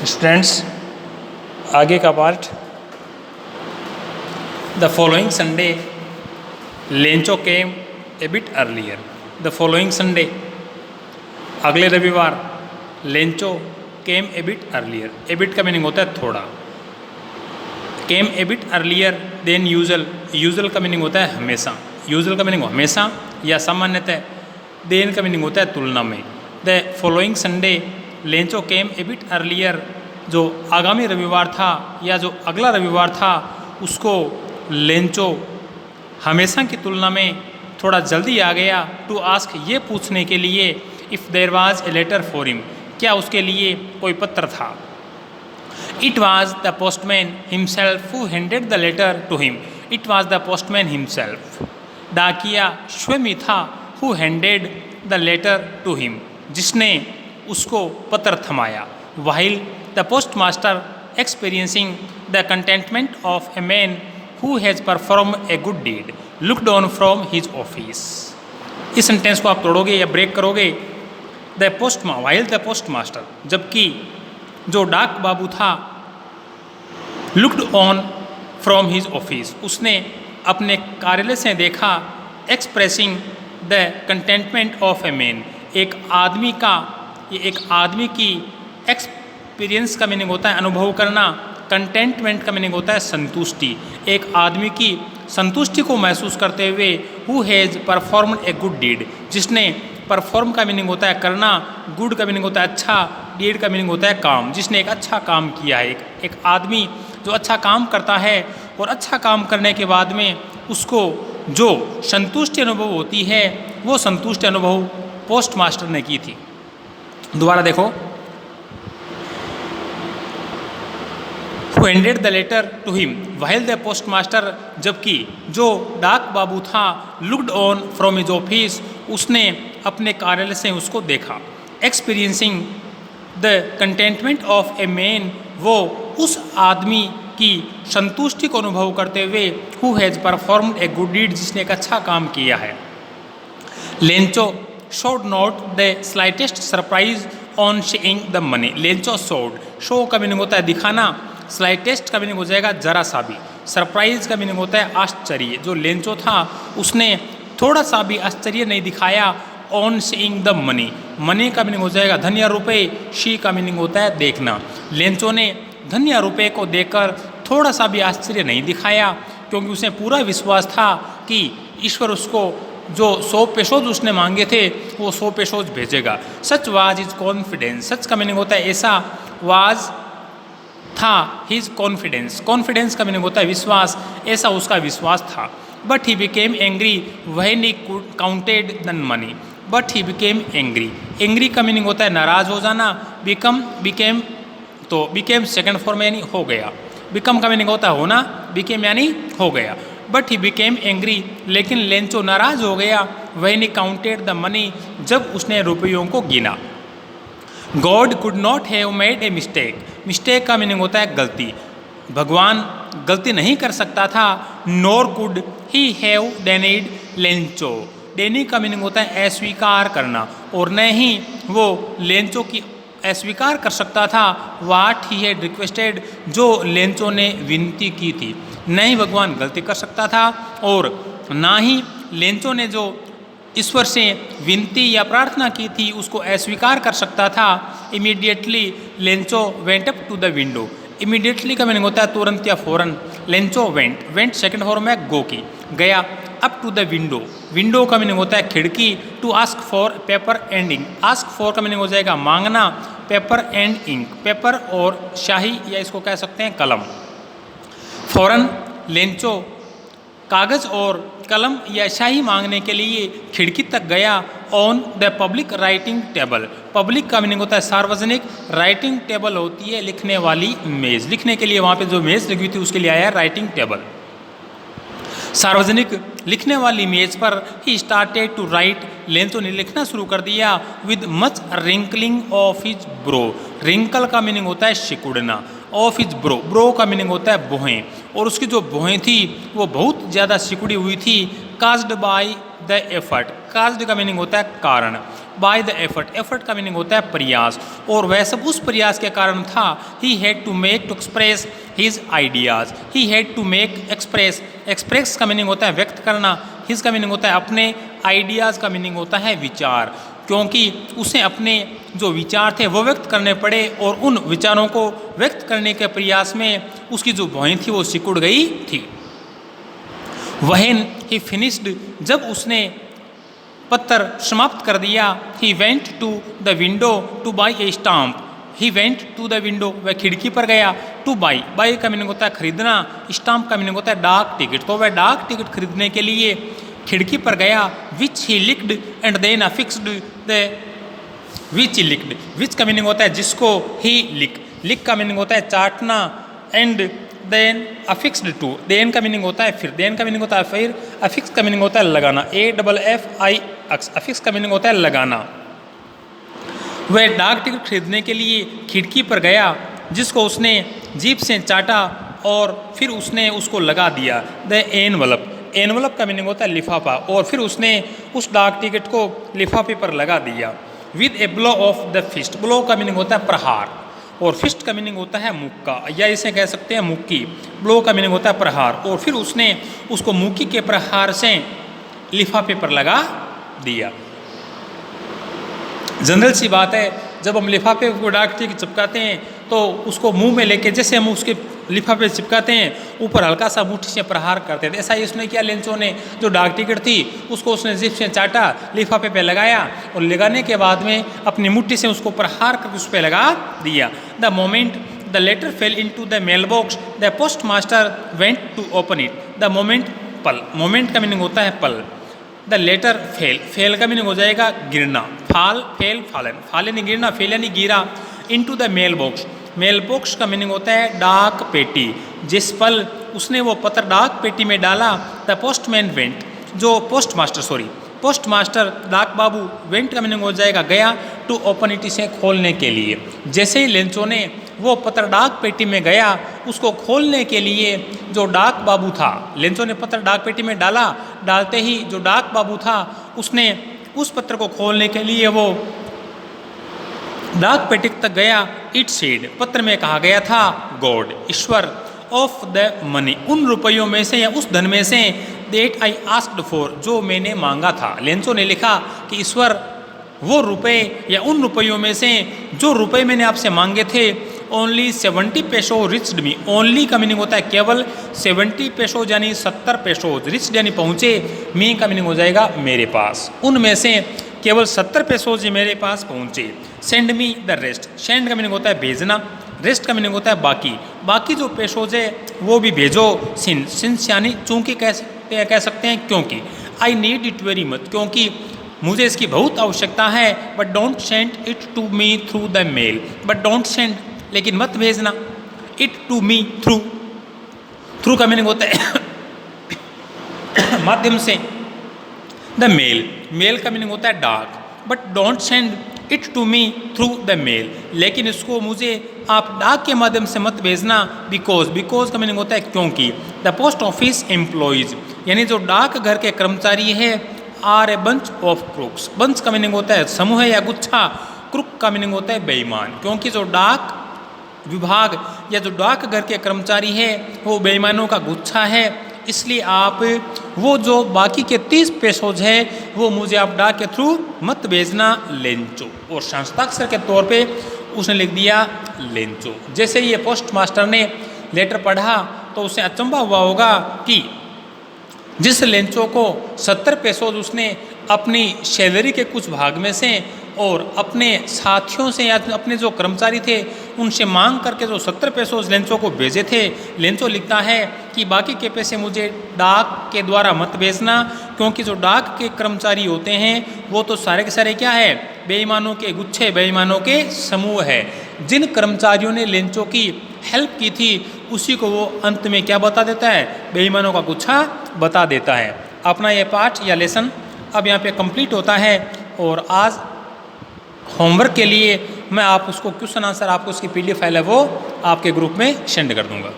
Students, आगे का part. The following Sunday Lencho came a bit earlier. The following Sunday, अगले रविवार, Lencho came a bit earlier. A bit का meaning होता है थोड़ा। Came a bit earlier than usual. Usual का meaning होता है हमेशा। यूजल का मीनिंग हमेशा या सामान्यतः। देन का मीनिंग होता है तुलना में। The following Sunday Lencho came a bit earlier, जो आगामी रविवार था या जो अगला रविवार था उसको लेंचो हमेशा की तुलना में थोड़ा जल्दी आ गया। टू आस्क, ये पूछने के लिए, if there was a letter for him, क्या उसके लिए कोई पत्र था। It was the postman himself who handed the letter to him. It was the postman himself, डाकिया स्वयं ही था, who handed the letter to him, जिसने उसको पत्र थमाया। While the postmaster experiencing the contentment of a man who has perform a good deed looked on from his office. इस sentence को आप तोड़ोगे या ब्रेक करोगे। वाइल द पोस्टमास्टर, जबकि जो डाक बाबू था, looked on from his office, उसने अपने कार्यालय से देखा। Expressing the contentment of a man, एक आदमी का, ये एक आदमी की एक्सपीरियंस का मीनिंग होता है अनुभव करना। कंटेंटमेंट का मीनिंग होता है संतुष्टि। एक आदमी की संतुष्टि को महसूस करते हुए, who has performed a good deed, जिसने परफॉर्म का मीनिंग होता है करना, गुड का मीनिंग होता है अच्छा, डीड का मीनिंग होता है काम, जिसने एक अच्छा काम किया है। एक आदमी जो अच्छा काम करता है और अच्छा काम करने के बाद में उसको जो संतुष्टि अनुभव होती है, वो संतुष्टि अनुभव पोस्ट मास्टर ने की थी। दोबारा देखो, who handed the letter to him, while the postmaster, जबकि जो डाक बाबू था, looked on from his office, उसने अपने कार्यालय से उसको देखा। Experiencing the contentment of a man, वो उस आदमी की संतुष्टि को अनुभव करते हुए, who has performed a good deed, जिसने एक अच्छा काम किया है। Lencho showed not the slightest surprise on seeing the money. Lencho showed, show का मीनिंग होता है दिखाना, स्लाइटेस्ट का मीनिंग हो जाएगा जरा सा भी, सरप्राइज का मीनिंग होता है आश्चर्य। जो लेंचो था उसने थोड़ा सा भी आश्चर्य नहीं दिखाया। On seeing the money, money का मीनिंग हो जाएगा धन या रुपये, शी का मीनिंग होता है देखना। लेंचो ने धन या रुपये को देखकर थोड़ा सा भी आश्चर्य नहीं दिखाया, क्योंकि उसे पूरा विश्वास था कि ईश्वर उसको जो 100 पेशोज उसने मांगे थे वो 100 पेशोज भेजेगा। सच वाज हिज कॉन्फिडेंस, सच का मीनिंग होता है ऐसा, वाज था हिज कॉन्फिडेंस, कॉन्फिडेंस का मीनिंग होता है विश्वास, ऐसा उसका विश्वास था। But he became angry when he counted the money. But he became angry, angry का मीनिंग होता है नाराज हो जाना। बिकेम तो बिकेम सेकंड फॉर्म यानी हो गया। बिकम का मीनिंग होता है होना, बिकेम यानी हो गया। बट ही बिकेम एंग्री, लेकिन लेंचो नाराज हो गया। When he counted the money, जब उसने रुपयों को गिना। God could not have made a mistake, mistake का मीनिंग होता है गलती, भगवान गलती नहीं कर सकता था। नोर कुड ही हैव डेनीड लेंचो, डेनी का मीनिंग होता है अस्वीकार करना, और न ही वो लेंचो की अस्वीकार कर सकता था। वाट ही हैड रिक्वेस्टेड, जो लेंचो ने विनती की थी। न ही भगवान गलती कर सकता था और ना ही लेंचो ने जो ईश्वर से विनती या प्रार्थना की थी उसको अस्वीकार कर सकता था। Immediately Lencho went up to the window, immediately का मीनिंग होता है तुरंत या फौरन। लेंचो वेंट सेकंड फॉर्म है गो की, गया। Up to the window, window का मीनिंग होता है खिड़की। To ask for paper and ink, ask for का मीनिंग हो जाएगा मांगना, पेपर एंड इंक, पेपर और शाही या इसको कह सकते हैं कलम। फौरन लेंचो कागज़ और कलम या शाही मांगने के लिए खिड़की तक गया। On the public writing table, public का मीनिंग होता है सार्वजनिक, राइटिंग टेबल होती है लिखने वाली मेज़, लिखने के लिए वहाँ पे जो मेज़ लगी हुई थी उसके लिए आया राइटिंग टेबल। सार्वजनिक लिखने वाली मेज पर ही स्टार्टेड टू राइट, लेंचो ने लिखना शुरू कर दिया। With much wrinkling of his brow, wrinkle का मीनिंग होता है सिकुड़ना, ऑफ हिज ब्रो, ब्रो का मीनिंग होता है भौहें, और उसकी जो भौहें थी वो बहुत ज़्यादा सिकुड़ी हुई थी। Caused by the effort, caused का मीनिंग होता है कारण, बाय द एफर्ट। एफर्ट का मीनिंग होता है प्रयास, और वह सब उस प्रयास के कारण था। He had to make to express his ideas. He had to make express, express का मीनिंग होता है व्यक्त करना, हिज का मीनिंग होता है अपने, आइडियाज़ का मीनिंग होता है विचार, क्योंकि उसे अपने जो विचार थे वो व्यक्त करने पड़े, और उन विचारों को व्यक्त करने के प्रयास में उसकी जो भौहें थी वो सिकुड़ गई थी। व्हेन ही फिनिश्ड, जब उसने पत्र समाप्त कर दिया, he went to the window to buy a stamp. He went to the window, वह खिड़की पर गया, टू बाई, बाई का मीनिंग होता है खरीदना, स्टाम्प का मीनिंग होता है डाक टिकट, तो वह डाक टिकट खरीदने के लिए खिड़की पर गया। Which he licked and then affixed the, which he licked, which का मीनिंग होता है जिसको, ही लिक, लिक का मीनिंग होता है चाटना, एंड देन अफिक्स्ड टू, देन का मीनिंग होता है फिर, देन का मीनिंग होता है फिर, अफिक्स का मीनिंग होता है लगाना, AFFIX, अफिक्स का मीनिंग होता है लगाना। वह डाक टिकट खरीदने के लिए खिड़की पर गया, जिसको उसने जीभ से चाटा और फिर उसने उसको लगा दिया। द एनवलप, एनवलप का मीनिंग होता है लिफाफा, और फिर उसने उस डाक टिकट को लिफाफे पर लगा दिया। With a blow of the fist, blow का मीनिंग होता है प्रहार, और फिस्ट का मीनिंग होता है मुक्का, या इसे कह सकते हैं मुक्की। ब्लो का मीनिंग होता है प्रहार, और फिर उसने उसको मुक्की के प्रहार से लिफाफे पर लगा दिया। जनरल सी बात है, जब हम लिफाफे को डाक टिकट चिपकाते हैं तो उसको मुंह में लेके जैसे हम उसके लिफाफे चिपकाते हैं, ऊपर हल्का सा मुट्ठी से प्रहार करते थे। ऐसा ही उसने किया लेंचो ने, जो डाक टिकट थी उसको उसने जिप से चाटा, लिफाफे पे लगाया, और लगाने के बाद में अपनी मुट्ठी से उसको प्रहार करके उस पर लगा दिया। The moment the letter fell into the mail box, the postmaster went to open it. The moment, पल, मोमेंट का मीनिंग होता है पल। द लेटर फेल, फेल का मीनिंग हो जाएगा गिरना, फाल, फेल, फालन, फाल यानी गिरना, फेल यानी गिरा। Into the mail box, mail box का मीनिंग होता है डाक पेटी। जिस पल उसने वो पत्र डाक पेटी में डाला, द पोस्टमैन वेंट, जो post master, sorry post master डाक बाबू, वेंट का मीनिंग हो जाएगा गया, टू ओपन इट, इसे खोलने के लिए। जैसे ही लेंचो ने वो पत्र डाक पेटी में गया, उसको खोलने के लिए जो डाक बाबू था, लेंचो ने पत्र डाक पेटी में डाला, डालते ही जो डाक बाबू था उसने उस पत्र को खोलने के लिए वो डाक पेटी तक गया। इट सेड, पत्र में कहा गया था, God, Ishwar, of the money, उन रुपयों में से या उस धन में से, दैट आई आस्क्ड फॉर, जो मैंने मांगा था। लेंचो ने लिखा कि ईश्वर, वो रुपए या उन रुपयों में से जो रुपए मैंने आपसे मांगे थे, ओनली 70 पैसो रिच्ड मी, ओनली का मीनिंग होता है केवल, 70 पैसो यानी 70 पैसो, रिच्ड यानी पहुँचे, मी का मीनिंग हो जाएगा मेरे पास, उनमें से केवल 70 पैसो जी मेरे पास पहुँचे। Send me the rest, send का मीनिंग होता है भेजना, रेस्ट का मीनिंग होता है बाकी, बाकी जो पैसोज है वो भी भेजो। सिंस यानी चूँकि कह सकते हैं क्योंकि, I need it very much, क्योंकि मुझे इसकी बहुत आवश्यकता है। But don't send it to me through the mail, but don't send, लेकिन मत भेजना, it to me through, through का मीनिंग होता है माध्यम से, द मेल, मेल का मीनिंग होता है डाक, but don't send it to me through the mail, लेकिन इसको मुझे आप डाक के माध्यम से मत भेजना। बिकॉज, बिकॉज का मीनिंग होता है क्योंकि। द पोस्ट ऑफिस एम्प्लॉयज़, यानी जो डाक घर के कर्मचारी है, are a bunch of crooks, bunch का मीनिंग होता है समूह या गुच्छा, क्रुक का मीनिंग होता है बेईमान, क्योंकि जो डाक विभाग या जो डाक घर के कर्मचारी है वो बेईमानों का गुच्छा है, इसलिए आप वो जो बाकी के 30 पैसोज है वो मुझे आप डाक के थ्रू मत भेजना, लेंचो। और हस्ताक्षर के तौर पे उसने लिख दिया लेंचो। जैसे ये पोस्ट मास्टर ने लेटर पढ़ा तो उसे अचंभा हुआ होगा कि जिस लेंचो को 70 पैसोज उसने अपनी सैलरी के कुछ भाग में से और अपने साथियों से या अपने जो कर्मचारी थे उनसे मांग करके जो 70 पैसोज लेंचो को भेजे थे, लेंचो लिखता है कि बाकी के पैसे मुझे डाक के द्वारा मत भेजना, क्योंकि जो डाक के कर्मचारी होते हैं वो तो सारे के सारे क्या है, बेईमानों के गुच्छे, बेईमानों के समूह है। जिन कर्मचारियों ने लेंचो की हेल्प की थी उसी को वो अंत में क्या बता देता है, बेईमानों का गुच्छा बता देता है। अपना ये पाठ या लेसन अब यहाँ पे कंप्लीट होता है और आज होमवर्क के लिए मैं आप उसको क्वेश्चन आंसर आपको उसकी PDF फाइल है वो आपके ग्रुप में सेंड कर दूंगा।